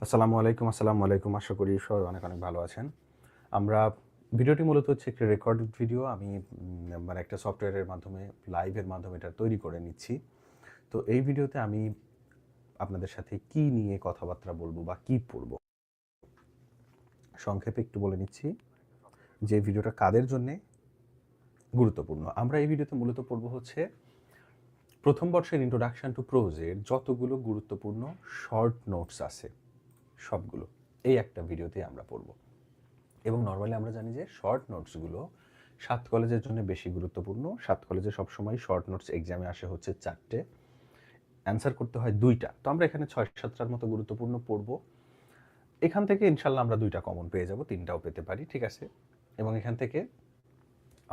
আসসালামু আলাইকুম। আশা করি সবাই অনেক অনেক ভালো আছেন। আমরা ভিডিওটি মূলত হচ্ছে একটি রেকর্ডেড ভিডিও। আমি মানে একটা সফটওয়্যারের মাধ্যমে লাইভের মাধ্যমে এটা তৈরি করে নিচ্ছি। তো এই ভিডিওতে আমি আপনাদের সাথে কি নিয়ে কথাবার্তা বলবো বা কি পড়বো, সংক্ষেপে একটু বলে নিচ্ছি যে ভিডিওটা কাদের জন্যে গুরুত্বপূর্ণ। আমরা এই ভিডিওতে মূলত পড়বো হচ্ছে প্রথম বর্ষের ইন্ট্রোডাকশন টু প্রোজের যতগুলো গুরুত্বপূর্ণ শর্ট নোটস আছে সবগুলো এই একটা ভিডিওতে আমরা পড়বো। এবং নর্মালি আমরা জানি যে শর্ট নোটসগুলো 7 কলেজের জন্য বেশি গুরুত্বপূর্ণ। 7 কলেজে সবসময় শর্ট নোটস এক্সামে আসে হচ্ছে 4টে, অ্যান্সার করতে হয় 2টা। তো আমরা এখানে 6-7টার মতো গুরুত্বপূর্ণ পড়ব। এখান থেকে ইনশাল্লাহ আমরা 2টা কমন পেয়ে যাব, 3টাও পেতে পারি, ঠিক আছে। এবং এখান থেকে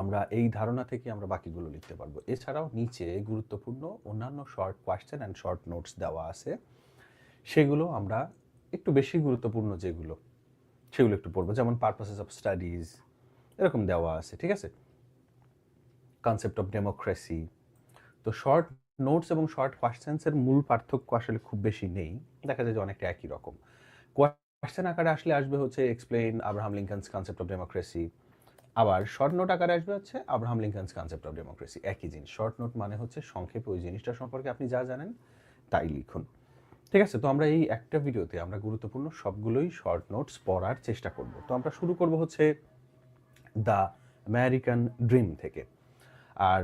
আমরা এই ধারণা থেকে আমরা বাকিগুলো লিখতে পারবো। এছাড়াও নিচে গুরুত্বপূর্ণ অন্যান্য short question and short notes দেওয়া আছে, সেগুলো আমরা একটু বেশি গুরুত্বপূর্ণ যেগুলো সেগুলো একটু পড়বো। যেমন পারপাসেস অফ স্টাডিজ এরকম দেওয়া আছে, ঠিক আছে। Concept of democracy. তো শর্ট নোটস এবং শর্ট কোয়েশ্চেন্সের মূল পার্থক্য আসলে খুব বেশি নেই, দেখা যায় যে অনেকটা একই রকম। কোয়েশ্চেন আকারে আসলে আসবে হচ্ছে explain Abraham Lincoln's concept of democracy, আবার শর্ট নোট আকারে আসবে হচ্ছে Abraham Lincoln's concept of democracy. একই জিনিস। শর্ট নোট মানে হচ্ছে সংক্ষেপে ওই জিনিসটা সম্পর্কে আপনি যা জানেন তাই লিখুন, ঠিক আছে। তো আমরা এই একটা ভিডিওতে আমরা গুরুত্বপূর্ণ সবগুলোই শর্ট নোটস পড়ার চেষ্টা করব। তো আমরা শুরু করব হচ্ছে দ্য আমেরিকান ড্রিম থেকে। আর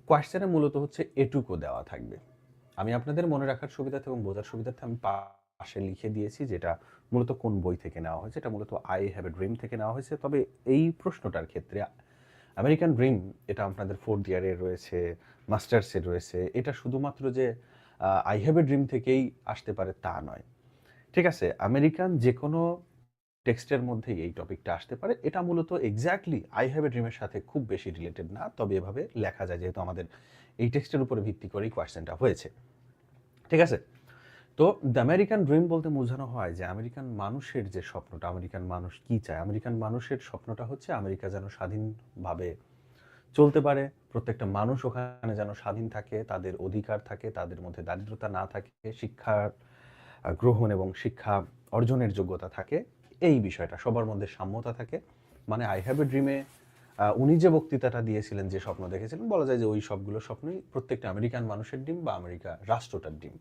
কোয়েশ্চেনে মূলত হচ্ছে এটুকু দেওয়া থাকবে। আমি আপনাদের মনে রাখার সুবিধার্থে এবং বোঝার সুবিধার্থে আমি পাশে লিখে দিয়েছি যেটা মূলত কোন বই থেকে নেওয়া হয়েছে। এটা মূলত আই হ্যাভ এ ড্রিম থেকে নেওয়া হয়েছে। তবে এই প্রশ্নটার ক্ষেত্রে আমেরিকান ড্রিম এটা আপনাদের 4th ইয়ারে রয়েছে, মাস্টার্সে রয়েছে। এটা শুধুমাত্র যে আই হ্যাভ এ ড্রিম থেকেই আসতে পারে তা নয়, ঠিক আছে। আমেরিকান যে কোনো টেক্সটের মধ্যেই এই টপিকটা আসতে পারে। এটা মূলত এক্স্যাক্টলি আই হ্যাভ এ ড্রিমের সাথে খুব বেশি রিলেটেড না, তবে এভাবে লেখা যায় যেহেতু আমাদের এই টেক্সটের উপরে ভিত্তি করেই কোয়েশ্চেনটা হয়েছে, ঠিক আছে। তো দ্য আমেরিকান ড্রিম বলতে বোঝানো হয় যে আমেরিকান মানুষের যে স্বপ্নটা, আমেরিকান মানুষ কি চায়। আমেরিকান মানুষের স্বপ্নটা হচ্ছে আমেরিকা যেন স্বাধীনভাবে চলতে পারে, প্রত্যেকটা মানুষ ওখানে যেন স্বাধীন থাকে, তাদের অধিকার থাকে, তাদের মধ্যে দারিদ্রতা না থাকে, শিক্ষার গ্রহণ এবং শিক্ষা অর্জনের যোগ্যতা থাকে, এই বিষয়টা সবার মধ্যে সাম্যতা থাকে। মানে আই হ্যাভ এ ড্রিমে উনি যে বক্তৃতাটা দিয়েছিলেন, যে স্বপ্ন দেখেছিলেন, বলা যায় যে ওই সবগুলো স্বপ্নই প্রত্যেকটা আমেরিকান মানুষের ড্রিম বা আমেরিকা রাষ্ট্রটার ড্রিম।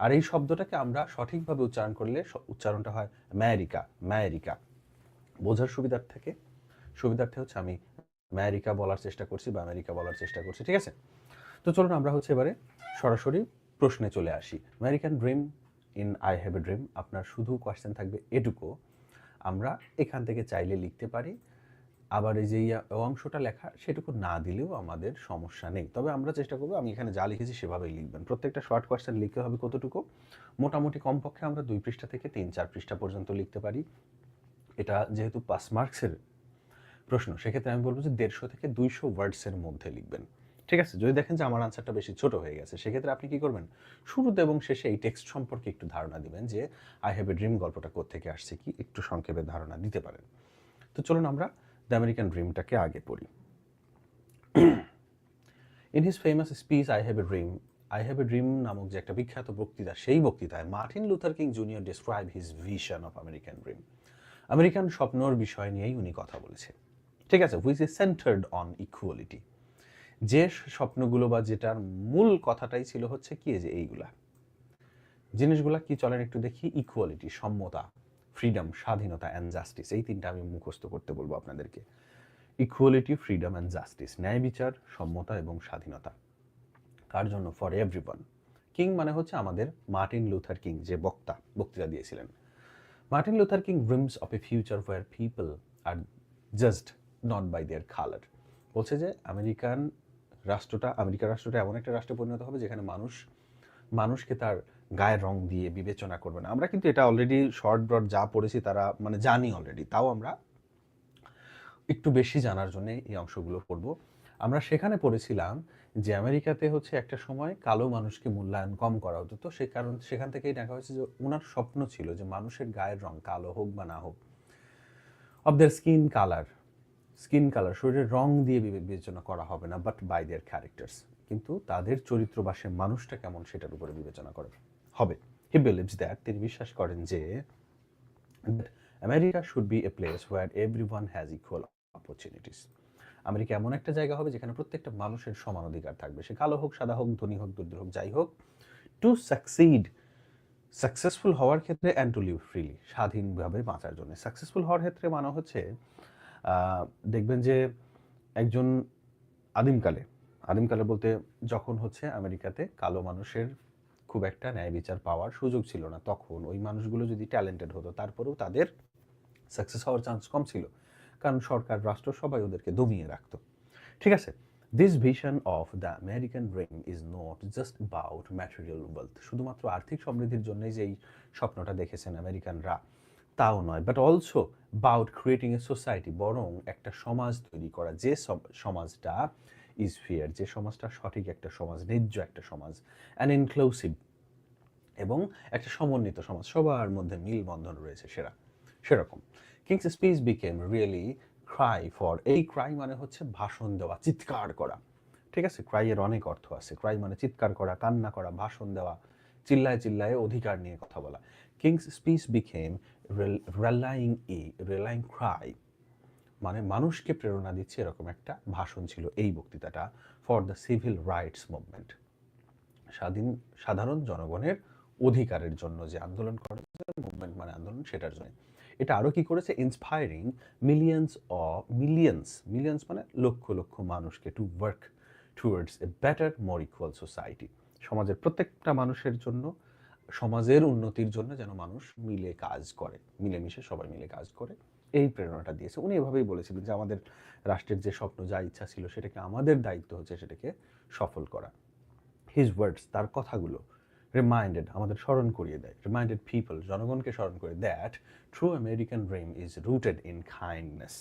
আর এই শব্দটাকে আমরা সঠিকভাবে উচ্চারণ করলে উচ্চারণটা হয় আমেরিকা। আমেরিকা বোঝার সুবিধার্থে হচ্ছে আমি আমেরিকা বলার চেষ্টা করছি বা আমেরিকা বলার চেষ্টা করছি, ঠিক আছে। তো চলুন আমরা হচ্ছে এবারে সরাসরি প্রশ্নে চলে আসি। American dream in I have a dream, আপনার শুধু কোয়েশ্চেন থাকবে এটুকু। আমরা এখান থেকে চাইলে লিখতে পারি, আবার এই যে অংশটা লেখা সেটুকু না দিলেও আমাদের সমস্যা নেই। তবে আমরা চেষ্টা করবো, আমি এখানে যা লিখেছি সেভাবেই লিখবেন। প্রত্যেকটা শর্ট কোয়েশ্চেন লিখতে হবে কতটুকু, মোটামুটি কমপক্ষে আমরা 2 পৃষ্ঠা থেকে 3-4 পৃষ্ঠা পর্যন্ত লিখতে পারি। এটা যেহেতু 5 মার্কসের প্রশ্ন, সেক্ষেত্রে আমি বলবো যে 150 থেকে 200 ওয়ার্ডসের মধ্যে লিখবেন, ঠিক আছে। যদি দেখেন যে আমার আনসারটা বেশি ছোট হয়ে গেছে, সেক্ষেত্রে আপনি কি করবেন, শুরুতে এবং শেষে এই টেক্সট সম্পর্কে একটু ধারণা দিবেন যে আই হ্যাভ এ ড্রিম গল্পটা কোত্থেকে আসছে, কি একটু সংক্ষেপে ধারণা দিতে পারেন। তো চলুন আমরা দ্য আমেরিকান ড্রিমটাকে আগে পড়ি। In his famous speech I have a dream নামক যে একটা বিখ্যাত বক্তৃতা, সেই বক্তৃতায় Martin Luther King junior describe his vision of American dream. American স্বপ্নর বিষয় নিয়েই উনি কথা বলেছে, ঠিক আছে। Which is centred on equality. যে স্বপ্নগুলো বা যেটার মূল কথাটাই ছিল হচ্ছে কি, যে এইগুলা জিনিসগুলা কি চলেন একটু দেখি। ইকুয়ালিটি সমতা, ফ্রিডম স্বাধীনতা, অ্যান্ড জাস্টিস, এই 3টা আমি মুখস্থ করতে বলবো আপনাদেরকে। ইকুয়ালিটি, ফ্রিডম অ্যান্ড জাস্টিস, ন্যায় বিচার, সমতা এবং স্বাধীনতা। কার জন্য? For everyone. কিং মানে হচ্ছে আমাদের মার্টিন লুথার কিং, যে বক্তৃতা দিয়েছিলেন। Martin Luther King dreams of a future where people are just not by their colour. বলছে যে আমেরিকা রাষ্ট্রটা এমন একটা রাষ্ট্রে পরিণত হবে যেখানে মানুষকে তার গায়ের রং দিয়ে বিবেচনা করবে না। আমরা কিন্তু এটা অলরেডি শর্ট ব্রড যা পড়েছি তারা মানে জানি অলরেডি, তাও আমরা একটু বেশি জানার জন্য এই অংশগুলো পড়বো। আমরা সেখানে পড়েছিলাম যে আমেরিকাতে হচ্ছে একটা সময় কালো মানুষকে মূল্যায়ন কম করা হতো। তো সেখান থেকেই দেখা হয়েছে যে ওনার স্বপ্ন ছিল যে মানুষের গায়ের রং কালো হোক বা না হোক, অফ দেয়ার স্কিন কালার শরীরের রং দিয়ে বিবেচনা করা হবে না, বাট বাই দেয়ার ক্যারেক্টার্স, কিন্তু তাদের চরিত্র বা সে মানুষটা কেমন সেটার উপরে বিবেচনা করা হবে। হি বিলিভস দ্যাট, তিনি বিশ্বাস করেন যে that America should be a place where everyone has equal opportunities. America এমন একটা জায়গা হবে যেখানে প্রত্যেকটা মানুষের সমান অধিকার থাকবে, সে কালো হোক, সাদা হোক, ধনী হোক, দরিদ্র হোক, যাই হোক, টু সাকসিড, সাকসেসফুল হওয়ার ক্ষেত্রে অ্যান্ড টু লিভ ফ্রিলি, স্বাধীনভাবে বাঁচার জন্য। সাকসেসফুল হওয়ার ক্ষেত্রে মানে হচ্ছে দেখবেন যে একজন আদিমকালে বলতে যখন হচ্ছে আমেরিকাতে কালো মানুষের খুব একটা ন্যায় বিচার পাওয়ার সুযোগ ছিল না, তখন ওই মানুষগুলো যদি ট্যালেন্টেড হতো তারপরেও তাদের সাকসেস হওয়ার চান্স কম ছিল, কারণ সরকার, রাষ্ট্র সবাই ওদেরকে দমিয়ে রাখতো। ঠিক আছে, this vision of the American dream is not just about material wealth, শুধুমাত্র আর্থিক সমৃদ্ধির জন্যই যে এই স্বপ্নটা দেখেছেন আমেরিকানরা তাও নয়, but also about creating a society, বরং একটা সমাজ তৈরি করা, যে সমাজটা ইজ ফেয়ার, যে সমাজটা সঠিক একটা সমাজ, ন্যায্য একটা সমাজ, অ্যান্ড ইনক্লুসিভ, এবং একটা সমন্বিত সমাজ, সবার মধ্যে মিলবন্ধন রয়েছে সেরকম। King's speech became really cry for, এই ক্রাই মানে হচ্ছে ভাষণ দেওয়া, চিৎকার করা। ঠিক আছে, ক্রাইয়ের অনেক অর্থ আছে। ক্রাই মানে চিৎকার করা, কান্না করা, ভাষণ দেওয়া, চিল্লায় চিল্লায় অধিকার নিয়ে কথা বলা। King's speech became rallying cry, মানে মানুষকে প্রেরণা দিচ্ছে এরকম একটা ভাষণ ছিল এই বক্তৃতাটা, for the civil rights movement, সাধারণ জনগণের অধিকারের জন্য যে আন্দোলন করে, মুভমেন্ট মানে আন্দোলন, সেটার জন্য। এটা আরও কি করেছে, ইন্সপায়ারিং মিলিয়ন্স মানে লক্ষ লক্ষ মানুষকে to work towards a better more equal society, সমাজের প্রত্যেকটা মানুষের জন্য, সমাজের উন্নতির জন্য যেন মানুষ মিলে কাজ করে, মিলেমিশে সবাই মিলে কাজ করে, এই প্রেরণাটা দিয়েছে। উনি এভাবেই বলেছিলেন যে আমাদের রাষ্ট্রের যে স্বপ্ন, যা ইচ্ছা ছিল, সেটাকে আমাদের দায়িত্ব হচ্ছে সেটাকে সফল করা। হিজ ওয়ার্ডস, তার কথাগুলো, রিমাইন্ডেড, আমাদের স্মরণ করিয়ে দেয়, রিমাইন্ডেড পিপল, জনগণকে স্মরণ করে, that true American dream is rooted in kindness,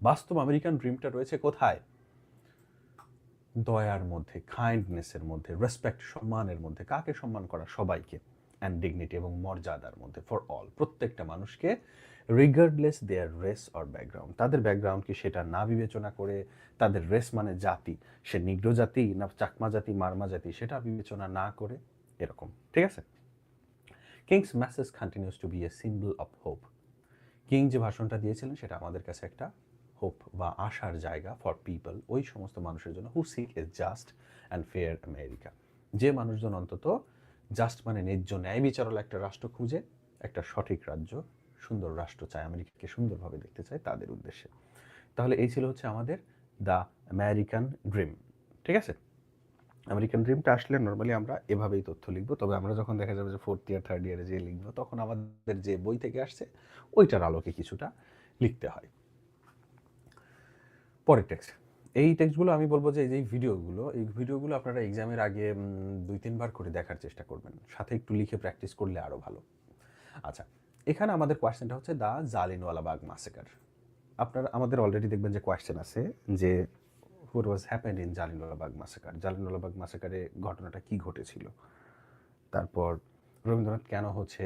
বাস্তব আমেরিকান ড্রিমটা রয়েছে কোথায়? দয়ার মধ্যে, কাইন্ডনেসের মধ্যে, রেসপেক্ট, সম্মানের মধ্যে, কাকে সম্মান করা? সবাইকে, অ্যান্ড ডিগনিটি, এবং মর্যাদার মধ্যে, ফর অল, প্রত্যেকটা মানুষকে, regardless their race or background, তাদের ব্যাকগ্রাউন্ড কি সেটা না বিবেচনা করে, তাদের রেস মানে জাতি, সে নিগ্রো জাতি না চাকমা জাতি, মারমা জাতি, সেটা বিবেচনা না করে, এরকম। ঠিক আছে, King's message continues to be a symbol of hope, King যে ভাষণটা দিয়েছিলেন সেটা আমাদের কাছে একটা হোপ বা আশার জায়গা ফর পিপল, ওই সমস্ত মানুষের জন্য, who seek a just and fair America, যে মানুষজন অন্তত জাস্ট মানে ন্যায্য, ন্যায় বিচারল একটা রাষ্ট্র খুঁজে, একটা সঠিক রাজ্য, সুন্দর রাষ্ট্র চায়, আমেরিকাকে সুন্দরভাবে দেখতে চায়, তাদের উদ্দেশ্যে। তাহলে এই ছিল হচ্ছে আমাদের দ্য আমেরিকান ড্রিম। ঠিক আছে, আমেরিকান ড্রিমটা আসলে নর্মালি আমরা এভাবেই তথ্য লিখবো, তবে আমরা যখন দেখা যাবে যে 4th ইয়ার 3rd ইয়ারে যে লিখবো, তখন আমাদের যে বই থেকে আসছে ওইটার আলোকে কিছুটা লিখতে হয়। পরের টেক্সট, এই টেক্সটগুলো আমি বলবো যে এই ভিডিওগুলো আপনারা এক্সামের আগে 2-3 বার করে দেখার চেষ্টা করবেন, সাথে একটু লিখে প্র্যাকটিস করলে আরও ভালো। আচ্ছা, এখানে আমাদের কোয়েশ্চেনটা হচ্ছে দ্য জালিয়ানওয়ালাবাগ ম্যাসাকার। আপনারা আমাদের অলরেডি দেখবেন যে কোয়েশ্চেন আছে যে what was happened in Jallianwala Bagh massacre, Jallianwala Bagh ম্যাসাকারে ঘটনাটা কি ঘটেছিল, তারপর রবীন্দ্রনাথ কেন হচ্ছে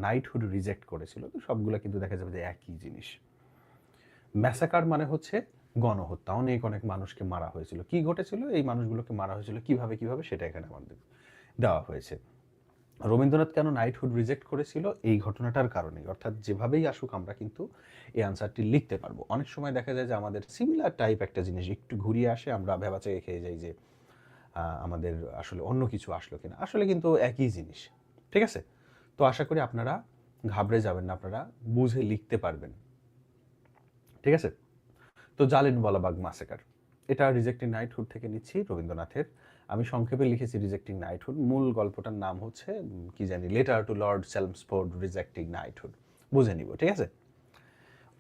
নাইটহুড রিজেক্ট করেছিল, তো সবগুলো কিন্তু দেখা যাবে যে একই জিনিস। ম্যাসাকার মানে হচ্ছে গণহত্যা, অনেক অনেক মানুষকে মারা হয়েছিল। কি ঘটেছিল, এই মানুষগুলোকে মারা হয়েছিল কিভাবে সেটা এখানে আমাদের দেওয়া হয়েছে। রবীন্দ্রনাথ কেন নাইটহুড রিজেক্ট করেছিল, এই ঘটনাটার কারণে, অর্থাৎ যেভাবেই আসুক আমরা কিন্তু এই আনসারটি লিখতে পারবো। অনেক সময় দেখা যায় যে আমাদের সিমিলার টাইপ একটা জিনিস একটু ঘুরিয়ে আসে, আমরা ভেবাচাকে খেয়ে যাই যে আমাদের আসলে অন্য কিছু আসলো কিনা, আসলে কিন্তু একই জিনিস। ঠিক আছে, তো আশা করি আপনারা ঘাবড়ে যাবেন না, আপনারা বুঝে লিখতে পারবেন। ঠিক আছে, তো জালিয়ানওয়ালাবাগ ম্যাসাকার, এটা রিজেক্টিং নাইটহুড থেকে নিচ্ছি রবীন্দ্রনাথের। আমি সংক্ষেপে লিখেছি রিজেক্টিং নাইটহুড, মূল গল্পটার নাম হচ্ছে কি জানি, letter to Lord Chelmsford rejecting knighthood, বুঝে নিব। ঠিক আছে,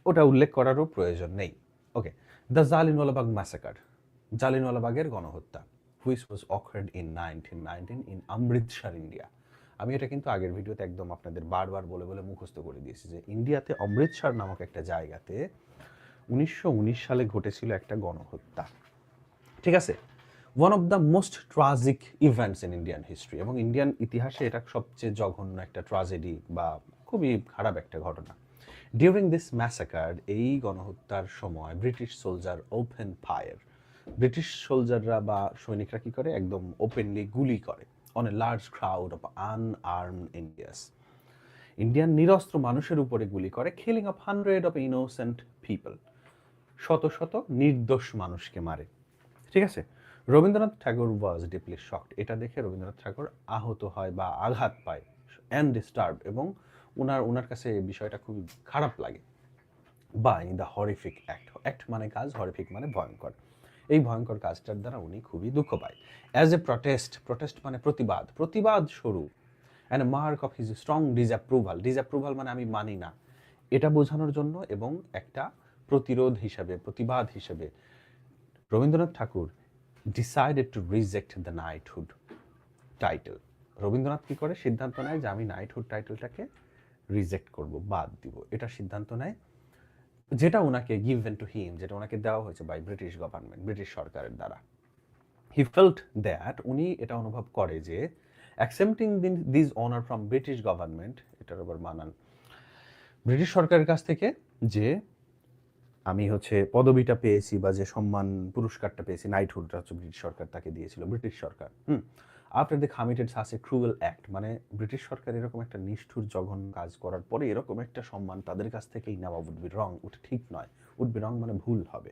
ওটা উল্লেখ করারও প্রয়োজন নেই। ওকে, দ্য জালিয়ানওয়ালাবাগ ম্যাসাকার, জালিয়ানওয়ালাবাগের গণহত্যা, which was occurred in 1919 in Amritsar, India. আমি এটা কিন্তু আগের ভিডিওতে একদম আপনাদের বারবার বলে বলে মুখস্থ করে দিয়েছি যে ইন্ডিয়াতে অমৃতসর নামক একটা জায়গাতে 1919 সালে ঘটেছিল একটা গণহত্যা। ঠিক আছে, one of the most tragic events in Indian history, এবং ইন্ডিয়ান ইতিহাসে এটা সবচেয়ে জঘন্য একটা ট্রাজেডি বা খুবই খারাপ একটা ঘটনা। ডিউরিং দিস ম্যাসাকার, এই গণহত্যার সময় British soldier open fire, British সোলজাররা বা সৈনিকরা কি করে, একদম ওপেনলি গুলি করে on a large crowd of unarmed Indians, Indian নিরস্ত্র মানুষের উপরে গুলি করে, killing of 100 of innocent people, শত শত নির্দোষ মানুষকে মারে। ঠিক আছে, Rabindranath Thakur was deeply shocked, এটা দেখে রবীন্দ্রনাথ ঠাকুর আহত হয় বা আঘাত পায়, অ্যান্ড ডিস্টার্ব, এবং ওনার কাছে এই বিষয়টা খুবই খারাপ লাগে। By the horrific act, act মানে কাজ, হরিফিক মানে ভয়ঙ্কর, এই ভয়ঙ্কর কাজটার দ্বারা উনি খুবই দুঃখ পায়। অ্যাজ এ প্রটেস্ট, প্রটেস্ট মানে প্রতিবাদ, প্রতিবাদ স্বরূপ, and mark of his strong disapproval, disapproval মানে আমি মানি না, এটা বোঝানোর জন্য এবং একটা প্রতিরোধ হিসাবে, প্রতিবাদ হিসেবে Rabindranath Thakur decided to reject the knighthood title. Rabindranath কী করে, সিদ্ধান্ত নেয় যে আমি নাইটহুড টাইটেলটাকে রিজেক্ট করব, বাদ দিব, এটা সিদ্ধান্ত নেয়, যেটা ওনাকে গিভেন টু হিম, যেটা ওনাকে দেওয়া হয়েছে বাই ব্রিটিশ গভর্নমেন্ট, ব্রিটিশ সরকারের দ্বারা। হি ফেল্ট দ্যাট, উনি এটা অনুভব করে যে accepting this honour from British government, এটার আবার মানান, ব্রিটিশ সরকারের কাছ থেকে যে আমি হচ্ছে পদবিটা পেয়েছি বা যে সম্মান পুরস্কারটা পেয়েছি, নাইটহুডটা হচ্ছে ব্রিটিশ সরকার তাকে দিয়েছিল, British Sarkar. After the committed such a cruel act, মানে ব্রিটিশ সরকার এরকম একটা নিষ্ঠুর জঘন্য কাজ করার পরে এরকম একটা সম্মান তাদের কাছ থেকেই নেওয়া উড বি রং, ওটা ঠিক নয়, উড বি রং মানে ভুল হবে।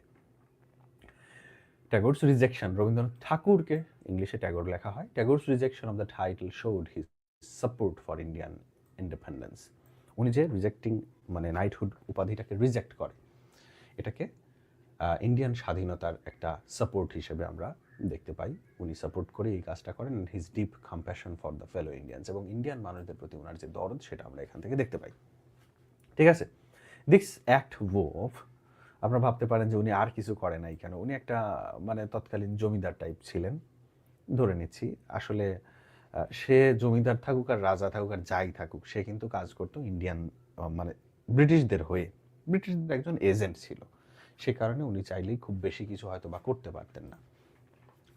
ট্যাগোরস রিজেকশন, রবীন্দ্রনাথ ঠাকুরকে ইংলিশে ট্যাগোর লেখা হয়, Tagore's rejection of the title showed his support for Indian independence, উনি যে রিজেক্টিং মানে নাইটহুড উপাধিটাকে রিজেক্ট করে, এটাকে ইন্ডিয়ান স্বাধীনতার একটা সাপোর্ট হিসেবে আমরা দেখতে পাই, উনি সাপোর্ট করে এই কাজটা করেন, and his deep compassion for the fellow Indians, এবং ইন্ডিয়ান মানুষদের প্রতি ওনার যে দরদ সেটা আমরা এখান থেকে দেখতে পাই। ঠিক আছে, দিস অ্যাক্ট ওভ, আপনারা ভাবতে পারেন যে উনি আর কিছু করে নাই কেন, উনি একটা মানে তৎকালীন জমিদার টাইপ ছিলেন, ধরে নিচ্ছি, আসলে সে জমিদার থাকুক আর রাজা থাকুক আর যাই থাকুক, সে কিন্তু কাজ করতো ইন্ডিয়ান মানে ব্রিটিশদের হয়ে, ব্রিটিশদের একজন এজেন্ট ছিল, সে কারণে উনি চাইলেই খুব বেশি কিছু হয়তো বা করতে পারতেন না।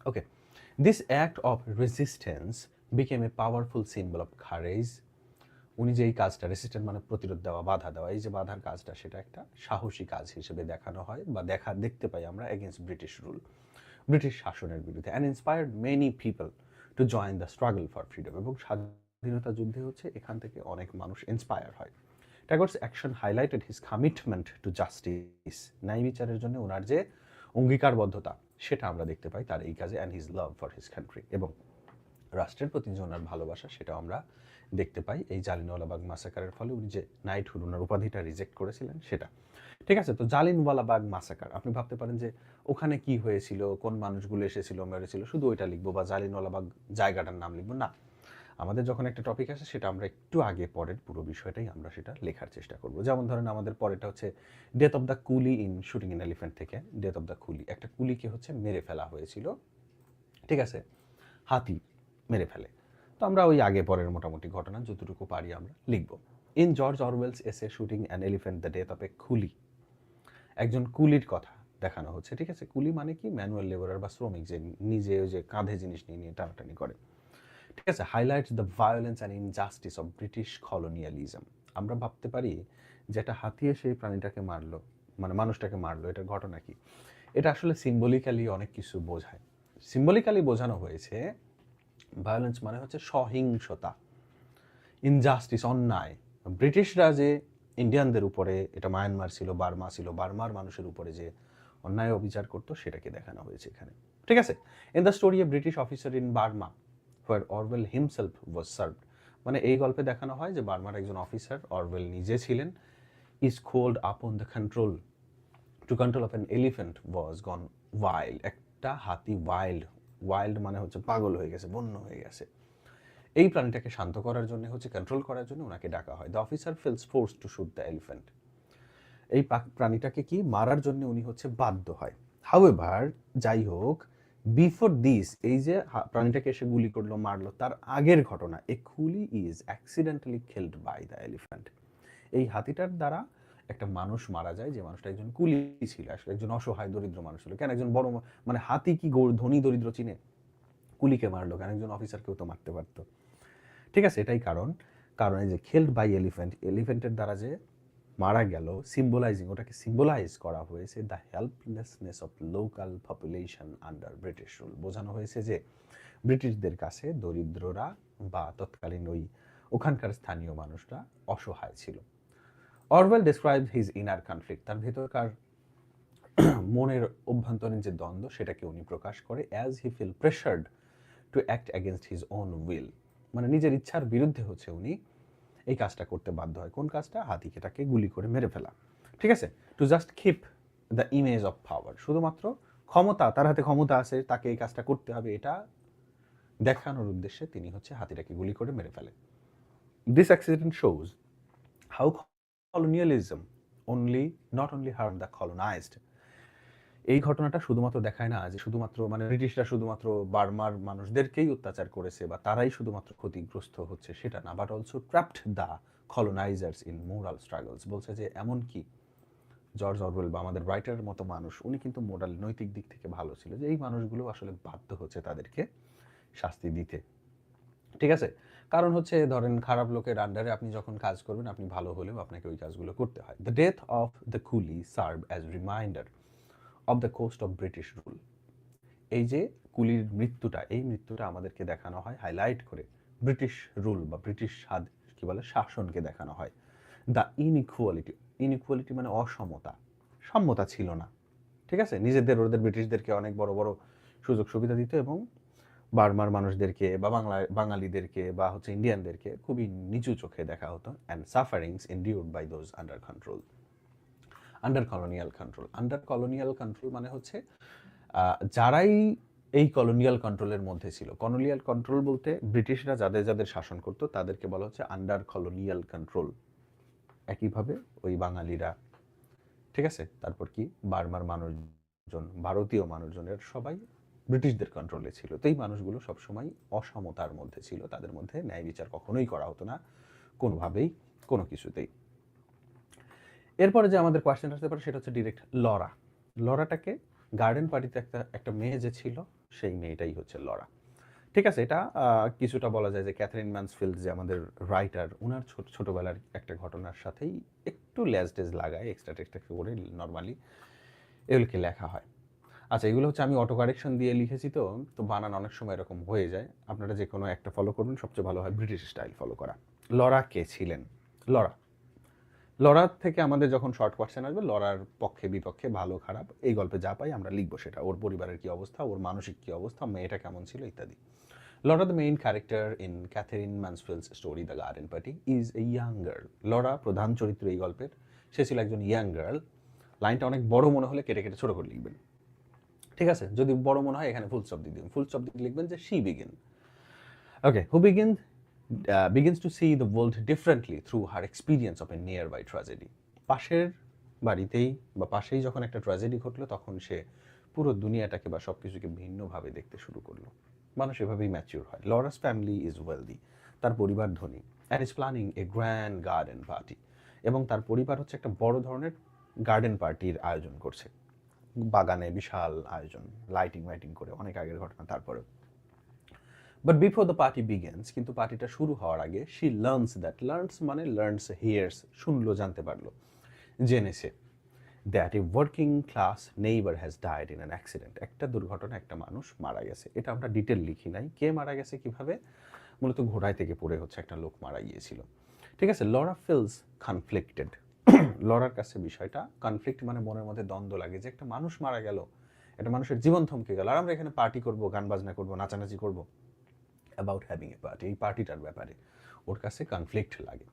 Okay, this act of resistance became a powerful symbol of courage, উনি যে এই কাজটা, রেসিস্ট্যান্ট মানে প্রতিরোধ দেওয়া, বাধা দেওয়া, এই যে বাধার কাজটা, সেটা একটা সাহসী কাজ হিসেবে দেখানো হয় বা দেখতে পাই আমরা এগেনস্ট ব্রিটিশ রুল, ব্রিটিশ শাসনের বিরুদ্ধে, and inspired many people to join the struggle for freedom, এবং স্বাধীনতা যুদ্ধে হচ্ছে এখান থেকে অনেক মানুষ ইন্সপায়ার হয়। Tagore's action highlighted his commitment to justice, ন্যায় বিচারের জন্য ওনার যে অঙ্গীকারবদ্ধতা সেটা আমরা দেখতে পাই তার এই কাজে, and his love for his country, এবং রাষ্ট্রের প্রতি যে ওনার ভালোবাসা সেটাও আমরা দেখতে পাই এই জালিনওয়ালাবাগ মাসাকারের ফলে, উনি যে নাইটহুড ওনার উপাধিটা রিজেক্ট করেছিলেন সেটা। ঠিক আছে, তো জালিনওয়ালাবাগ মাসাকার, আপনি ভাবতে পারেন যে ওখানে কি হয়েছিল, কোন মানুষগুলো এসেছিল, মেরেছিল, শুধু ওইটা লিখবো বা জালিনওয়ালাবাগ জায়গাটার নাম লিখবো না, আমাদের যখন একটা টপিক আসে সেটা আমরা একটু আগে পরের পুরো বিষয়টাই আমরা সেটা লেখার চেষ্টা করব। যেমন ধরেন আমাদের পরেটা হচ্ছে ডেথ অফ দ্য কুলি ইন শুটিং ইন এলিফ্যান্ট থেকে, ডেথ অফ দ্য কুলি, একটা কুলিকে হচ্ছে মেরে ফেলা হয়েছিল, ঠিক আছে, হাতি মেরে ফেলে, তো আমরা ওই আগে পরের মোটামুটি ঘটনা যতটুকু পারি আমরা লিখব। In George Orwell's essay shooting an elephant the death of a coolie, একজন কুলির কথা দেখানো হচ্ছে, ঠিক আছে, কুলি মানে কি, ম্যানুয়াল লেবারার বা শ্রমিক, যে নিজে ওই যে কাঁধে জিনিস নিয়ে নিয়ে টানাটানি করে, ঠিক আছে, highlights the violence and injustice of British colonialism, আমরা ভাবতে পারি যেটা হাতিয়ে সেই প্রাণীটাকে মারলো, মানে মানুষটাকে মারলো, এটার ঘটনা কি, এটা আসলে সিম্বলিক্যালি অনেক কিছু বোঝায়। সিম্বলিক্যালি বোঝানো হয়েছে ভায়োলেন্স মানে হচ্ছে সহিংসতা, ইনজাস্টিস অন্যায়, ব্রিটিশরা যে ইন্ডিয়ানদের উপরে, এটা মায়ানমার ছিল, বার্মা ছিল, বার্মার মানুষের উপরে যে অন্যায় অবিচার করতো সেটাকে দেখানো হয়েছে এখানে, ঠিক আছে। In the story A British officer in Burma where Orwell himself was served, মানে এই গল্পে দেখানো হয় যে বার্মার একজন অফিসার, অরওয়েল নিজে ছিলেন, is cold upon the control of an elephant was gone wild, একটা হাতি ওয়াইল্ড, ওয়াইল্ড মানে হচ্ছে পাগল হয়ে গেছে, বন্য হয়ে গেছে, এই প্রাণীটাকে শান্ত করার জন্য হচ্ছে, কন্ট্রোল করার জন্য ওনাকে ডাকা হয়। The officer feels force to shoot the elephant, এই প্রাণীটাকে কি মারার জন্য উনি হচ্ছে বাধ্য হয়। হাউএভার, যাই হোক, বিফোর দিস, এই যে প্রাণীটাকে এসে গুলি করলো মারলো, তার আগের ঘটনা, a coolie is accidentally killed by the elephant, এই হাতিটার দ্বারা একটা মানুষ মারা যায়, যে মানুষটা একজন কুলি ছিল, আসলে একজন অসহায় দরিদ্র মানুষ ছিল, কেন একজন বড় মানে হাতি কি ধনী দরিদ্র চিনে, কুলিকে মারলো কেন, একজন অফিসারকেও তো মারতে পারতো, ঠিক আছে, এটাই কারণ, এই যে খেল্ড বাই এলিফ্যান্ট, এলিফ্যান্টের দ্বারা যে মারা গেল, সিম্বলাইজিং, ওটাকে সিম্বলাইজ করা হয়েছে the helplessness of local population under British rule, বোঝানো হয়েছে যে ব্রিটিশদের কাছে দরিদ্ররা বা তৎকালীন ওই ওখানকার স্থানীয় মানুষরা অসহায় ছিল। Orwell described his inner conflict, তার ভেতরকার মনের অভ্যন্তরীণ যে দ্বন্দ্ব সেটাকে উনি প্রকাশ করে as he feel pressured to act against his own will, মানে নিজের ইচ্ছার বিরুদ্ধে হচ্ছে উনি এই কাজটা করতে বাধ্য হয়। কোন কাজটা? হাতিকেটাকে গুলি করে মেরে ফেলা। ঠিক আছে, to just keep the image of power, শুধুমাত্র ক্ষমতা, তার হাতে ক্ষমতা আছে, তাকে এই কাজটা করতে হবে, এটা দেখানোর উদ্দেশ্যে তিনি হচ্ছে হাতিটাকে গুলি করে মেরে ফেলে। This accident shows how colonialism not only harmed the colonized. এই ঘটনাটা শুধুমাত্র দেখায় না যে শুধুমাত্র মানে ব্রিটিশরা শুধুমাত্র বার্মার মানুষদেরকেই অত্যাচার করেছে বা তারাই শুধুমাত্র ক্ষতিগ্রস্ত হচ্ছে সেটা না, but also trapped the colonisers in moral struggles. বলছে যে এমন কি জর্জ অরওয়েল বা আমাদের রাইটারের মতো মানুষ, উনি কিন্তু মোরাল নৈতিক দিক থেকে ভালো ছিল, যে এই মানুষগুলো আসলে বাধ্য হচ্ছে তাদেরকে শাস্তি দিতে। ঠিক আছে, কারণ হচ্ছে ধরেন খারাপ লোকের আন্ডারে আপনি যখন কাজ করবেন, আপনি ভালো হলেও আপনাকে ওই কাজগুলো করতে হয়। The death of the coolie serve as reminder of the cost of British rule. এই যে কুলির মৃত্যুটা, এই মৃত্যুটা আমাদেরকে দেখানো হয় হাইলাইট করে ব্রিটিশ রুল বা ব্রিটিশ কি বলে শাসনকে দেখানো হয়। দ্য ইনইকুয়ালিটি মানে অসমতা, সম্যতা ছিল না। ঠিক আছে, নিজেদের ওদের ব্রিটিশদেরকে অনেক বড় বড় সুযোগ সুবিধা দিত এবং বার্মার মানুষদেরকে বা বাঙালিদেরকে বা হচ্ছে ইন্ডিয়ানদেরকে খুবই নিচু চোখে দেখা হতো। And sufferings endured by those under colonial control মানে হচ্ছে যারাই এই কলোনিয়াল কন্ট্রোলের মধ্যে ছিল। কলোনিয়াল কন্ট্রোল বলতে ব্রিটিশরা যাদের যাদের শাসন করতো তাদেরকে বলা হচ্ছে আন্ডার কলোনিয়াল কন্ট্রোল। একইভাবে ওই বাঙালিরা, ঠিক আছে, তারপর কি বার্মার মানুষজন, ভারতীয় মানুষজনের সবাই ব্রিটিশদের কন্ট্রোলে ছিল। তো এই মানুষগুলো সবসময় অসমতার মধ্যে ছিল, তাদের মধ্যে ন্যায় বিচার কখনোই করা হতো না কোনোভাবেই, কোনো কিছুতেই। এরপরে যে আমাদের কোয়েশ্চেন আসতে পারে সেটা হচ্ছে ডিরেক্ট লরাটাকে গার্ডেন পার্টিতে একটা মেয়ে যে ছিল সেই মেয়েটাই হচ্ছে লরা। ঠিক আছে, এটা কিছুটা বলা যায় যে ক্যাথরিন ম্যানসফিল্ড যে আমাদের রাইটার, ওনার ছোটবেলার একটা ঘটনার সাথেই একটু লেজ লাগায়, এক্সট্রা করে নর্মালি এগুলোকে লেখা হয়। আচ্ছা, এগুলো হচ্ছে আমি অটো কারেকশন দিয়ে লিখেছি, তো বানান অনেক সময় এরকম হয়ে যায়। আপনারা যে কোনো একটা ফলো করবেন, সবচেয়ে ভালো হয় ব্রিটিশ স্টাইল ফলো করা। লরা কে ছিলেন? লরার থেকে আমাদের যখন শর্ট কোয়েশ্চেন আসবে, লরার পক্ষে বিপক্ষে ভালো খারাপ এই গল্পে যা পাই আমরা লিখবো সেটা, ওর পরিবারের কি অবস্থা, ওর মানসিক কি অবস্থা, মেয়েটা কেমন ছিল ইত্যাদি। Laura the main character in Katherine Mansfield's story the garden party is a young girl. Laura প্রধান চরিত্র এই গল্পের, সে ছিল একজন ইয়াং গার্ল। লাইনটা অনেক বড় মনে হলে কেটে কেটে ছোট করে লিখবেন। ঠিক আছে, যদি বড় মনে হয় এখানে ফুল স্টপ দিয়ে দিবেন, ফুল স্টপ দিয়ে লিখবেন যে she begin, okay, who begins to see the world differently through her experience of a nearby tragedy. পাশের বাড়িতেই বা পাশেই যখন একটা ট্র্যাজেডি ঘটলো, তখন সে পুরো দুনিয়াটাকে বা সব কিছুকে ভিন্নভাবে দেখতে শুরু করলো। মানুষ এভাবেই ম্যাচিউর হয়। লরাস ফ্যামিলি ইজ ওয়েলদি, তার পরিবার ধনী, and is planning a grand garden party, এবং তার পরিবার হচ্ছে একটা বড় ধরনের গার্ডেন পার্টির আয়োজন করছে, বাগানে বিশাল আয়োজন, লাইটিং করে, অনেক আগের ঘটনা তারপরেও। But before the party begins, কিন্তু পার্টিটা শুরু হওয়ার আগে, শি লার্নস মানে হিয়ার্স, শুনলো, জানতে পারলো, জেনেছে, that a working class neighbour has died in an accident, একটা দুর্ঘটনা একটা মানুষ মারা গেছে। এটা আমরা ডিটেল লিখি নাই, কে মারা গেছে কিভাবে, মূলত ঘোড়ায় থেকে পড়ে হচ্ছে একটা লোক মারা গিয়েছিল। ঠিক আছে, লরা ফিলস কনফ্লিক্টেড। লরার কাছে বিষয়টা কনফ্লিক্ট মানে মনের মধ্যে দ্বন্দ্ব লাগে, যে একটা মানুষ মারা গেল, একটা মানুষের জীবন থমকে গেল, আর আমরা এখানে পার্টি করবো, গান বাজনা করবো, নাচানাচি করবো, অ্যাবাউট হ্যাভিং এ পার্টি, এই পার্টিটার ব্যাপারে ওর কাছে কনফ্লিক্ট লাগে।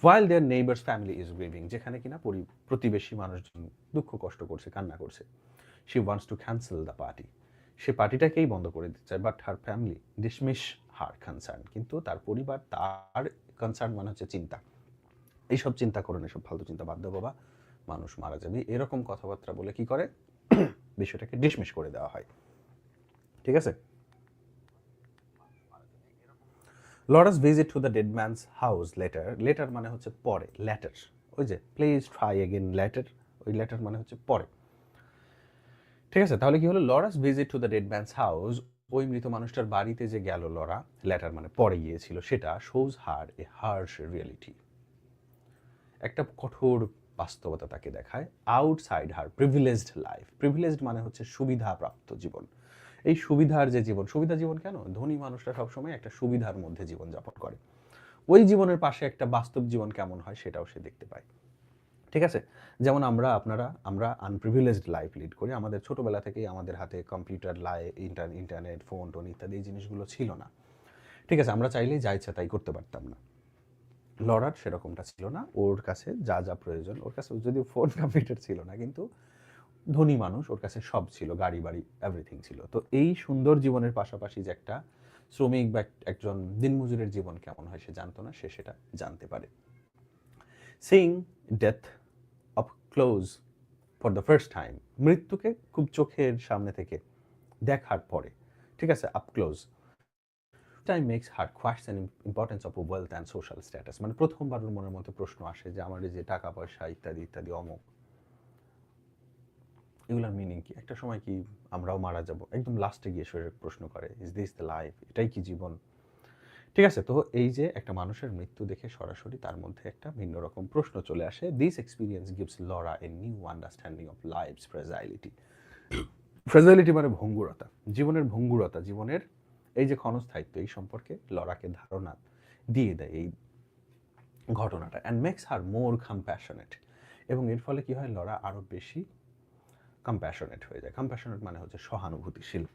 While their neighbours family is grieving, যেখানে কিনা প্রতিবেশী মানুষজন দুঃখ কষ্ট করছে, কান্না করছে। She wants to cancel the party, সে পার্টিটাকেই বন্ধ করে দিতে চায়। But her family dismiss her concern, কিন্তু তার পরিবার তার কনসার্ন মানে হচ্ছে চিন্তা, এইসব চিন্তা করেন, এসব ফালতু চিন্তা বাদ দাও বাবা, মানুষ মারা যাবে, এরকম কথাবার্তা বলে কি করে বিষয়টাকে ডিসমিস করে দেওয়া হয়। ঠিক আছে, Laura's visit to the dead man's house later মানে হচ্ছে পরে, লেটার, ওই যে প্লিজ ট্রাই এগেন লেটার, ওই লেটার মানে হচ্ছে পরে। ঠিক আছে, তাহলে কি হলো, Laura's visit to the dead man's house, ওই মৃত মানুষটার বাড়িতে যে গেল লরা, লেটার মানে পরে গিয়েছিল, সেটা শোজ হার এ হার্শ রিয়েলিটি, একটা কঠোর বাস্তবতা তাকে দেখায়। আউটসাইড হার প্রিভিলেজড লাইফ, প্রিভিলেজড মানে হচ্ছে সুবিধাপ্রাপ্ত জীবন, এই সুবিধার যে জীবন, সুবিধা জীবন কেন, ধনী মানুষরা সবসময় একটা সুবিধার মধ্যে জীবনযাপন করে। ওই জীবনের পাশে একটা বাস্তব জীবন কেমন হয় সেটাও সে দেখতে পায়। ঠিক আছে? যেমন আমরা আনপ্রিভিলেজড লাইফ লিড করি। আমাদের ছোটবেলা থেকেই আমাদের হাতে কম্পিউটার, ইন্টারনেট, ফোন-টোন ইত্যাদি এই জিনিসগুলো ছিল না। ঠিক আছে? আমরা চাইলেই যা ইচ্ছা তাই করতে পারতাম না। লরার সেরকমটা ছিল না। ওর কাছে যা, যা প্রয়োজন, ওর কাছে যদিও ফোন কম্পিউটার ছিল না, কিন্তু ধনী মানুষ, ওর কাছে সব ছিল, গাড়ি বাড়ি এভরিথিং ছিল। তো এই সুন্দর জীবনের পাশাপাশি যে একটা শ্রমিক বা একজন দিনমজুরের জীবন কেমন হয় সে জানতো না, সে সেটা জানতে পারে। Seeing death up close for the first time, মৃত্যুকে খুব চোখের সামনে থেকে দেখার পরে, ঠিক আছে, up close time makes her question importance of wealth and social status. মানে প্রথমবার ওর মনের মধ্যে প্রশ্ন আসে যে আমার এই যে টাকা পয়সা ইত্যাদি ইত্যাদি অমুক, এগুলোর মিনিং কি? একটা সময় কি আমরাও মারা যাব? একদম লাস্টে গিয়ে শরীর প্রশ্ন করে, ইজ দিস দ্য লাইফ? এটাই কি জীবন? ঠিক আছে? তো এই যে একটা মানুষের মৃত্যু দেখে সরাসরি তার মধ্যে একটা ভিন্ন রকম প্রশ্ন চলে আসে। This experience gives Laura a new understanding of life's fragility. Fragility মানে ভঙ্গুরতা, জীবনের ভঙ্গুরতা, জীবনের এই যে ক্ষণস্থায়িত্ব, এই সম্পর্কে লরাকে ধারণা দিয়ে দেয় এই ঘটনাটা। And makes her more compassionate, এবং এর ফলে কি হয়, লরা আরও বেশি কম্প্যাশনেট হয়ে যায়। কম্প্যাশনেট মানে হচ্ছে সহানুভূতিশীল।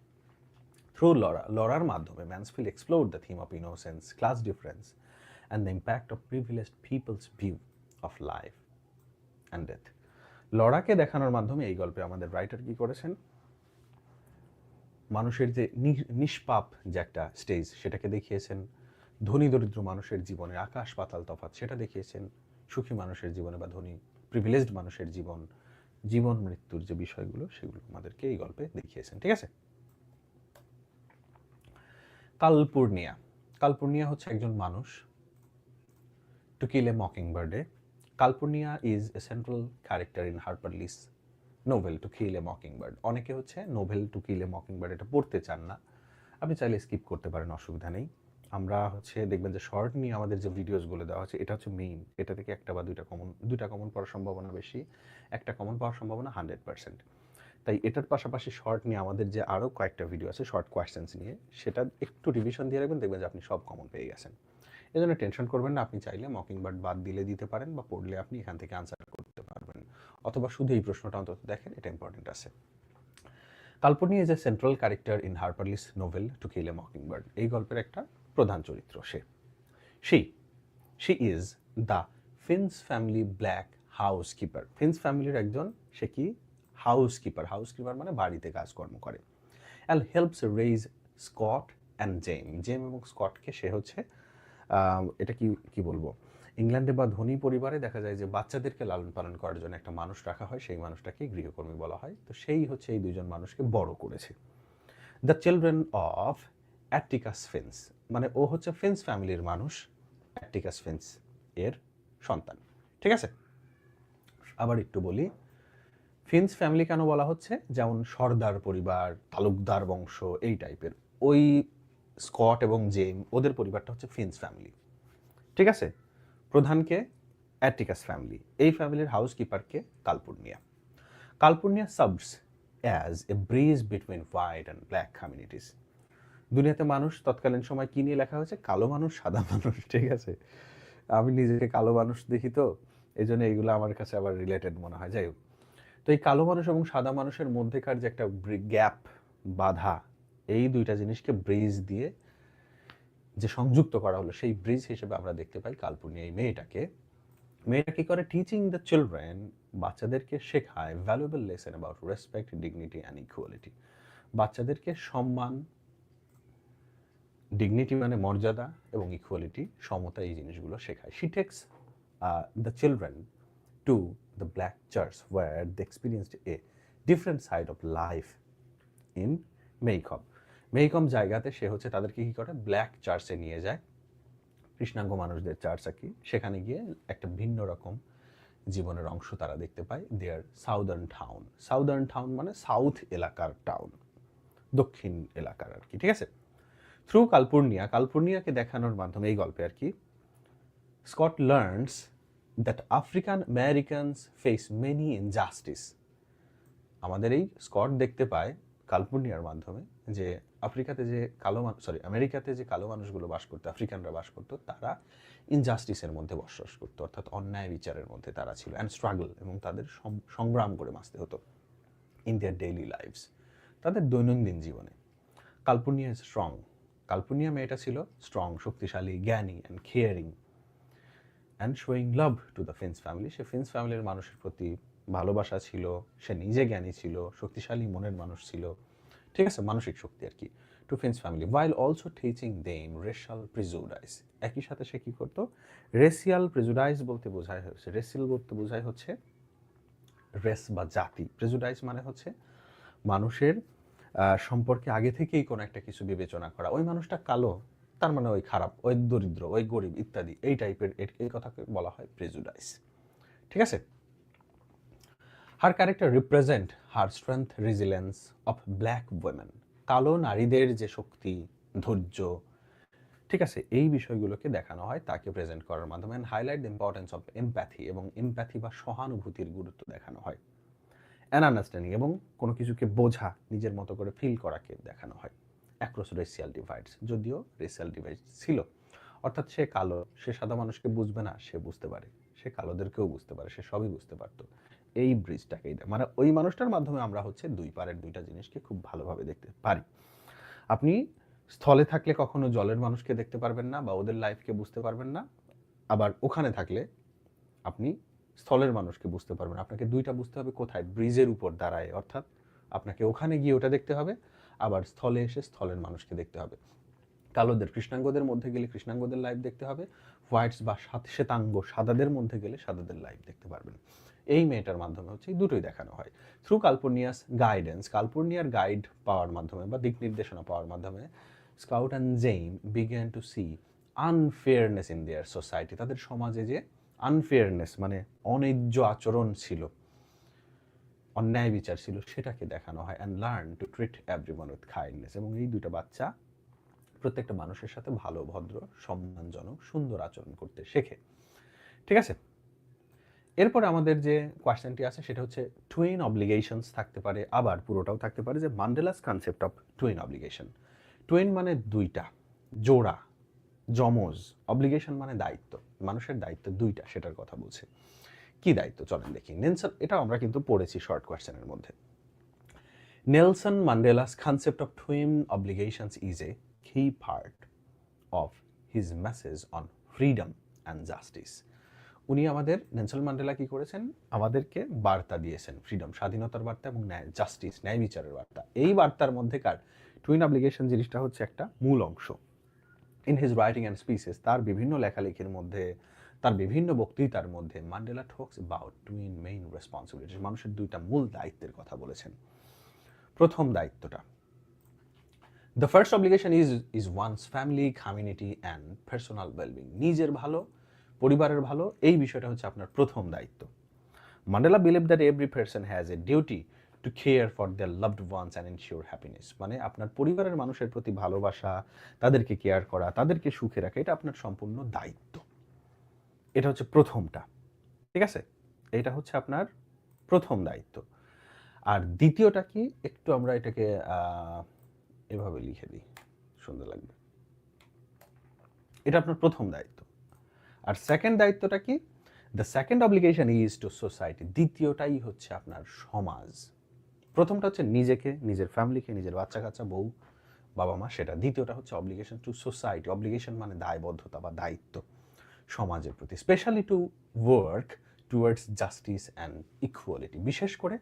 থ্রু লরার মাধ্যমে Mansfield explore the theme of innocence, class difference and the impact of privileged people's view of life and death. লরাকে দেখানোর মাধ্যমে এই গল্পে আমাদের রাইটার কি করেছেন, মানুষের যে নিষ্পাপ যে একটা স্টেজ সেটাকে দেখিয়েছেন, ধনী দরিদ্র মানুষের জীবনে আকাশ পাতাল তফাৎ সেটা দেখিয়েছেন, সুখী মানুষের জীবনে বা ধনী প্রিভিলেজড মানুষের জীবন মৃত্যুর যে বিষয়গুলো সেগুলো আমাদেরকে এই গল্পে দেখিয়েছেন। ঠিক আছে? কালপূর্ণিয়া। কালপূর্ণিয়া হচ্ছে একজন মানুষ। টু কিল এ মকিংবার্ডে, Calpurnia is a central character in Harper Lee's novel to kill a mockingbird. অনেকে হচ্ছে novel to kill a mockingbird এটা পড়তে চান না, আপনি চাইলে স্কিপ করতে পারেন, অসুবিধা নেই। আমরা হচ্ছে দেখবেন যে শর্ট নিয়ে আমাদের যে ভিডিওসগুলো দেওয়া হচ্ছে এটা হচ্ছে মেইন, এটা থেকে একটা বা দুইটা কমন পাওয়ার সম্ভাবনা বেশি, একটা কমন পাওয়ার সম্ভাবনা 100%। তাই এটার পাশাপাশি শর্ট নিয়ে আমাদের যে আরও কয়েকটা ভিডিও আছে শর্ট কোয়েশ্চেন্স নিয়ে, সেটা একটু রিভিশন দিয়ে রাখবেন, দেখবেন যে আপনি সব কমন পেয়ে গেছেন। এই জন্য টেনশন করবেন না, আপনি চাইলে মকিংবার্ড বাদ দিতে পারেন, বা পড়লে আপনি এখান থেকে আনসার করতে পারবেন, অথবা শুধু এই প্রশ্নটা অন্তত দেখেন, এটা ইম্পর্টেন্ট আছে। কাল্পনিক is a central character in Harper Lee's novel to kill a mockingbird. এই গল্পের একটা প্রধান চরিত্র she is the Finch's family black housekeeper. Finch's ফ্যামিলির একজন, সে কি হাউসকিপার মানে বাড়িতে কাজকর্ম করে। And helps raise Scout and Jem এবং স্কটকে সে হচ্ছে এটা কি বলবো, ইংল্যান্ডে বা ধনী পরিবারে দেখা যায় যে বাচ্চাদেরকে লালন পালন করার জন্য একটা মানুষ রাখা হয়, সেই মানুষটাকে গৃহকর্মী বলা হয়। তো সেই হচ্ছে এই দুজন মানুষকে বড় করেছে। দ্য চিলড্রেন অফ অ্যাটিকাস ফিন্স, মানে ও হচ্ছে ফিন্স ফ্যামিলির মানুষ, অ্যাটিকাস ফিন্স এর সন্তান। ঠিক আছে? আবার একটু বলি, ফিন্স ফ্যামিলি কেন বলা হচ্ছে, যেমন সর্দার পরিবার, তালুকদার বংশ, এই টাইপের, ওই স্কট এবং জেম ওদের পরিবারটা হচ্ছে ফিন্স ফ্যামিলি। ঠিক আছে? প্রধানকে অ্যাটিকাস ফ্যামিলি, এই ফ্যামিলির হাউসকিপারকে Calpurnia serves as a bridge between white and black communities. দুনিয়াতে মানুষ তৎকালীন সময় কি নিয়ে লেখা হয়েছে, কালো মানুষ সাদা মানুষ। ঠিক আছে? আমি নিজেকে কালো মানুষ দেখি, তো এই জন্য এইগুলো আমার কাছে আবার রিলেটেড মনে হয়। যাই হোক, তো এই কালো মানুষ এবং সাদা মানুষের মধ্যেকার যে একটা গ্যাপ, বাধা, এই দুইটা জিনিসকে ব্রিজ দিয়ে যে সংযুক্ত করা হলো, সেই ব্রিজ হিসেবে আমরা দেখতে পাই কালপূর্ণিয়া এই মেয়েটা কি করে, টিচিং দ্য চিলড্রেন, বাচ্চাদেরকে শেখায় valuable lesson about respect, dignity and equality. বাচ্চাদেরকে সম্মান, ডিগনিটি মানে মর্যাদা, এবং ইকুয়ালিটি সমতা, এই জিনিসগুলো শেখায়। She takes the children to the black church where they experienced a different side of life in Maycomb জায়গাতে সে হচ্ছে তাদেরকে কি করে, ব্ল্যাক চার্চে নিয়ে যায়, কৃষ্ণাঙ্গ মানুষদের চার্চ আর কি। সেখানে গিয়ে একটা ভিন্ন রকম জীবনের অংশ তারা দেখতে পায়। দেয়ার সাউদার্ন টাউন মানে সাউথ এলাকার টাউন, দক্ষিণ এলাকার আর কি। ঠিক আছে? থ্রু কালপূর্ণিয়াকে দেখানোর মাধ্যমে এই গল্পে আর কি, Scott learns that African Americans face many injustice. আমাদের এই স্কট দেখতে পায় কাল্পনিয়ার মাধ্যমে যে আমেরিকাতে যে কালো মানুষগুলো বাস করতো, আফ্রিকানরা বাস করতো, তারা ইনজাস্টিসের মধ্যে বসবাস করতো, অর্থাৎ অন্যায় বিচারের মধ্যে তারা ছিল, অ্যান্ড স্ট্রাগল, এবং তাদের সংগ্রাম করে বাঁচতে হতো ইন দেয়ার ডেইলি লাইফস, তাদের দৈনন্দিন জীবনে। কাল্পনিয়া স্ট্রং, কাল্পনিয়া মেয়েটা ছিল স্ট্রং, শক্তিশালী, জ্ঞানী and caring and showing love to the Finch's family. সে ফিন্স ফ্যামিলির মানুষের প্রতি ভালোবাসা ছিল, সে নিজে জ্ঞানী ছিল, শক্তিশালী মনের মানুষ ছিল, ঠিক আছে, মানসিক শক্তি আর কি, to Finch's family, while also teaching them racial prejudice। একই সাথে সে কি করতো? রেসিয়াল প্রেজুডাইস বলতে বোঝায় হচ্ছে, রেসিয়াল বলতে বোঝায় হচ্ছে রেস বা জাতি, প্রেজুডাইস মানে হচ্ছে মানুষের সম্পর্কে আগে থেকেই কোনো একটা কিছু বিবেচনা করা, ওই মানুষটা কালো তার মানে ওই খারাপ, ওই দরিদ্র, ওই গরিব ইত্যাদি, এই টাইপের, এই কথাকে বলা হয় প্রেজুডাইস, ঠিক আছে। Her character represent her strength, resilience of black women. কালো নারীদের যে শক্তি, ধৈর্য, ঠিক আছে, এই বিষয়গুলোকে দেখানো হয় তাকে প্রেজেন্ট করার মাধ্যমে। Highlight the importance of empathy, এবং এমপ্যাথি বা সহানুভূতির গুরুত্ব দেখানো হয়। অ্যান আন্ডারস্ট্যান্ডিং, এবং কোনো কিছুকে বোঝা, নিজের মতো করে ফিল করাকে দেখানো হয়। অ্যাক্রস রেসিয়াল ডিভাইডস, যদিও রেসিয়াল ডিভাইড ছিল, অর্থাৎ সে কালো, সে সাদা মানুষকে বুঝবে না, সে বুঝতে পারে, সে কালোদেরকেও বুঝতে পারে, সে সবই বুঝতে পারতো। এই ব্রিজটাকেই মানে ওই মানুষটার মাধ্যমে আমরা হচ্ছে দুই পারের দুইটা জিনিসকে খুব ভালোভাবে দেখতে পারি। আপনি স্থলে থাকলে কখনো জলের মানুষকে দেখতে পারবেন না বা ওদের লাইফকে বুঝতে পারবেন না, আবার ওখানে থাকলে আপনি স্থলের মানুষকে বুঝতে পারবেন। আপনাকে দুইটা বুঝতে হবে, কোথায়? ব্রিজের উপর দাঁড়ায়, অর্থাৎ আপনাকে ওখানে গিয়ে ওটা দেখতে হবে, আবার স্থলে এসে স্থলের মানুষকে দেখতে হবে। কালোদের, কৃষ্ণাঙ্গদের মধ্যে গেলে কৃষ্ণাঙ্গদের লাইফ দেখতে হবে, হোয়াইটস বা শ্বেতাঙ্গ সাদাদের মধ্যে গেলে সাদাদের লাইফ দেখতে পারবেন। এই মেয়েটার মাধ্যমে হচ্ছে দুটোই দেখানো হয়। থ্রু কাল্পনিয়াস গাইডেন্স, কাল্পনিয়ার গাইড পাওয়ার মাধ্যমে বা দিক নির্দেশনা পাওয়ার মাধ্যমে, Scout and Jem began to see unfairness in their society. তাদের সমাজে যে আনফেয়ারনেস মানে অন্যায্য আচরণ ছিল, অন্যায় বিচার ছিল, সেটাকে দেখানো হয়। And learn to treat everyone with kindness, এবং এই দুটো বাচ্চা প্রত্যেকটা মানুষের সাথে ভালো, ভদ্র, সম্মানজনক, সুন্দর আচরণ করতে শেখে, ঠিক আছে। এরপরে আমাদের যে কোয়েশ্চেনটি আছে সেটা হচ্ছে টুইন অব্লিগেশনস থাকতে পারে, আবার পুরোটাও থাকতে পারে যে Mandela's concept of twin obligation. Twin মানে দুইটা, জোড়া, যমজ, অব্লিগেশন মানে দায়িত্ব, মানুষের দায়িত্ব দুইটা, সেটার কথা বলছে। কি দায়িত্ব চলেন দেখি। নেলসন, এটা আমরা কিন্তু পড়েছি শর্ট কোয়েশ্চেনের মধ্যে। Nelson Mandela's concept of twin obligations is a key part of his message on freedom and justice. উনি আমাদের, নেলসন ম্যান্ডেলা কি করেছেন? আমাদেরকে বার্তা দিয়েছেন, ফ্রিডম, স্বাধীনতার বার্তা, এবং ন্যায়, জাস্টিস, ন্যায় বিচারের বার্তা। এই বার্তার মধ্যেকার টুইন অব্লিগেশন জিনিসটা হচ্ছে একটা মূল অংশ। In his writing and speeches, তার বিভিন্ন লেখালেখির মধ্যে, তার বিভিন্ন বক্তৃতার মধ্যে Mandela talks about twin main responsibilities, মানুষের দুইটা মূল দায়িত্বের কথা বলেছেন। প্রথম দায়িত্বটা, the first obligation is one's family, community and personal wellbeing. নিজের ভালো, পরিবারের ভালো, এই বিষয়টা হচ্ছে আপনার প্রথম দায়িত্ব। Mandela believe that every person has a duty to care for their loved ones and ensure happiness. মানে আপনার পরিবারের মানুষের প্রতি ভালোবাসা, তাদেরকে কেয়ার করা, তাদেরকে সুখে রাখা, এটা আপনার সম্পূর্ণ দায়িত্ব। এটা হচ্ছে প্রথমটা, ঠিক আছে, এটা হচ্ছে আপনার প্রথম দায়িত্ব। আর দ্বিতীয়টা কি, একটু আমরা এটাকে এভাবে লিখে দিই, সুন্দর লাগবে। এটা আপনার প্রথম দায়িত্ব। আর সেকেন্ড দায়িত্বটা কি? The second obligation is to society. দ্বিতীয়টাই হচ্ছে আপনার সমাজ। প্রথমটা হচ্ছে নিজেকে, নিজের ফ্যামিলিকে, নিজের বাচ্চা কাচ্চা, বউ, বাবা মা, সেটা। দ্বিতীয়টা হচ্ছে অব্লিগেশন টু সোসাইটি। অব্লিগেশন মানে দায়বদ্ধতা বা দায়িত্ব সমাজের প্রতি, specially to work towards justice and equality, বিশেষ করে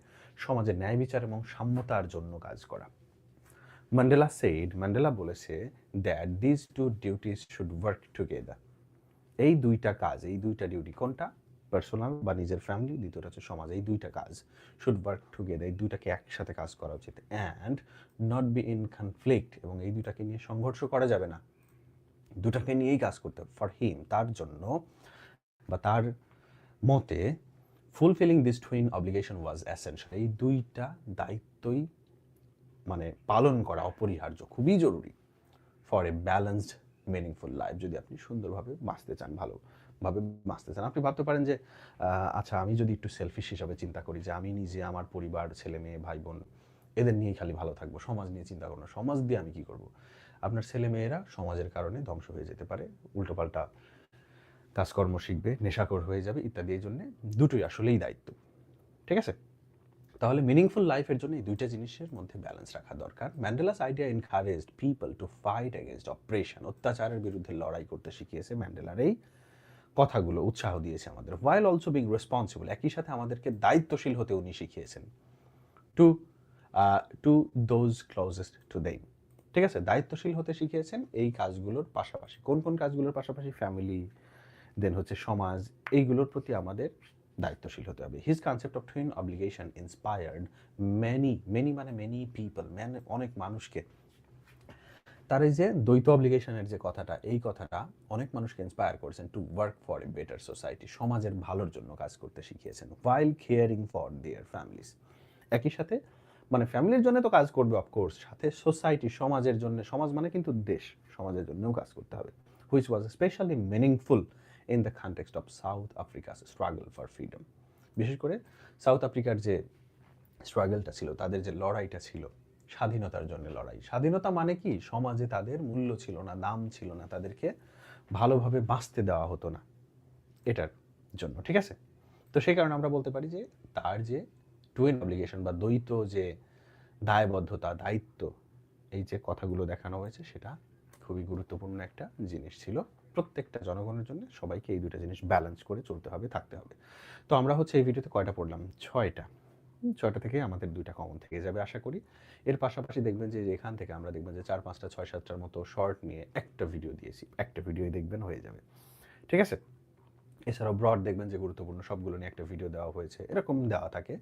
সমাজের ন্যায় বিচার এবং সাম্যতার জন্য কাজ করা। ম্যান্ডেলা সেড, ম্যান্ডেলা বলেছে that this two duties should work together. এই দুইটা কাজ, এই দুইটা ডিউটি, কোনটা? পার্সোনাল বা নিজের ফ্যামিলি, দ্বিতীয়টা হচ্ছে সমাজ, এই দুইটা কাজ শুড ওয়ার্ক টুগেদার, এই দুইটাকে একসাথে কাজ করা উচিত। And not be in conflict, এবং এই দুইটাকে নিয়ে সংঘর্ষ করা যাবে না, দুটাকে নিয়েই কাজ করতে হবে। ফর হিম, তার জন্য বা তার মতে, fulfilling this twin obligation was essential. এই দুইটা দায়িত্বই মানে পালন করা অপরিহার্য, খুবই জরুরি। For a balanced meaningful life, যদি আপনি সুন্দরভাবে বাঁচতে চান, ভালোভাবে বাঁচতে চান। আপনি ভাবতে পারেন যে আচ্ছা, আমি যদি একটু সেলফিশ হিসাবে চিন্তা করি, যে আমি নিজে, আমার পরিবার, ছেলে মেয়ে, ভাই বোন, এদের নিয়েই খালি ভালো থাকবো, সমাজ নিয়ে চিন্তা করবো না, সমাজ দিয়ে আমি কী করবো। আপনার ছেলেমেয়েরা সমাজের কারণে ধ্বংস হয়ে যেতে পারে, উল্টোপাল্টা কাজকর্ম শিখবে, নেশাখোর হয়ে যাবে ইত্যাদি। এই জন্যে দুটোই আসলেই দায়িত্ব, ঠিক আছে? তাহলে মিনিংফুল লাইফের জন্য এই দুইটা জিনিসের মধ্যে ব্যালেন্স রাখা দরকার। Mandela's idea encouraged people to fight against oppression, অত্যাচারের বিরুদ্ধে লড়াই করতে শিখিয়েছে। ম্যান্ডেলার এই কথাগুলো উৎসাহ দিয়েছে আমাদের। হোয়াইল অলসো বিং রেসপন্সিবল, একই সাথে আমাদেরকে দায়িত্বশীল হতে উনি শিখিয়েছেন। To to those closest to them, ঠিক আছে? দায়িত্বশীল হতে শিখিয়েছেন এই কাজগুলোর পাশাপাশি। কোন কোন কাজগুলোর পাশাপাশি? ফ্যামিলি, দেন হচ্ছে সমাজ, এইগুলোর প্রতি আমাদের দায়িত্বশীল হতে হবে। His concept of twin obligation inspired many মানে মেনি পিপল, অনেক মানুষকে। তার এই যে দ্বৈত অব্লিগেশনের যে কথাটা, এই কথাটা অনেক মানুষকে ইন্সপায়ার করেছেন to work for a better society, সমাজের ভালোর জন্য কাজ করতে শিখিয়েছেন। While caring for their families, একই সাথে মানে ফ্যামিলির জন্য তো কাজ করবে অফকোর্স, সাথে সোসাইটি, সমাজের জন্য, সমাজ মানে কিন্তু দেশ, সমাজের জন্যও কাজ করতে হবে। Which was specially meaningful in the context of south আফ্রিকাস struggle for freedom, বিশেষ করে সাউথ আফ্রিকার যে স্ট্রাগলটা ছিল, তাদের যে লড়াইটা ছিল, স্বাধীনতার জন্য লড়াই। স্বাধীনতা মানে কি? সমাজে তাদের মূল্য ছিল না, দাম ছিল না, তাদেরকে ভালোভাবে বাঁচতে দেওয়া হতো না, এটার জন্য, ঠিক আছে? তো সেই কারণে আমরা বলতে পারি যে তার যে টুইন অব্লিগেশন বা দ্বৈত যে দায়বদ্ধতা, দায়িত্ব, এই যে কথাগুলো দেখানো হয়েছে, সেটা খুবই গুরুত্বপূর্ণ একটা জিনিস ছিল প্রত্যেকটা জনগণের জন্য। সবাইকে এই দুটো জিনিস ব্যালেন্স করে চলতে হবে, থাকতে হবে। তো আমরা হচ্ছে এই ভিডিওতে কয়টা পড়লাম? 6টা থেকে আমাদের 2টা কমন থেকে যাবে আশা করি। এর পাশাপাশি দেখবেন যে এখান থেকে আমরা দেখবেন যে 4, 5টা, 6, 7টার মতো শর্ট নিয়ে একটা ভিডিও দিয়েছি, একটা ভিডিওই দেখবেন, হয়ে যাবে, ঠিক আছে? এছাড়াও ব্রড দেখবেন যে গুরুত্বপূর্ণ সবগুলো নিয়ে একটা ভিডিও দেওয়া হয়েছে, এরকম দেওয়া থাকে।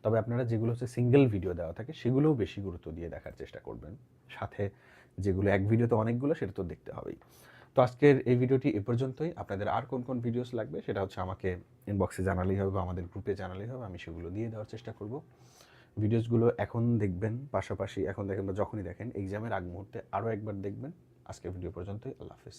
তবে আপনারা যেগুলো হচ্ছে সিঙ্গেল ভিডিও দেওয়া থাকে সেগুলোও বেশি গুরুত্ব দিয়ে দেখার চেষ্টা করবেন। সাথে যেগুলো এক ভিডিওতে অনেকগুলো, সেটা তো দেখতে হবেই। তো আজকের এই ভিডিওটি এ পর্যন্তই। আপনাদের আর কোন কোন ভিডিওস লাগবে সেটা হচ্ছে আমাকে ইনবক্সে জানালেই হবে বা আমাদের গ্রুপে জানালেই হবে, আমি সেগুলো দিয়ে দেওয়ার চেষ্টা করব। ভিডিওসগুলো এখন দেখবেন, পাশাপাশি এখন দেখেন বা যখনই দেখেন, এক্সামের আগ মুহূর্তে আরও একবার দেখবেন। আজকের ভিডিও পর্যন্তই, আল্লাহ হাফেজ।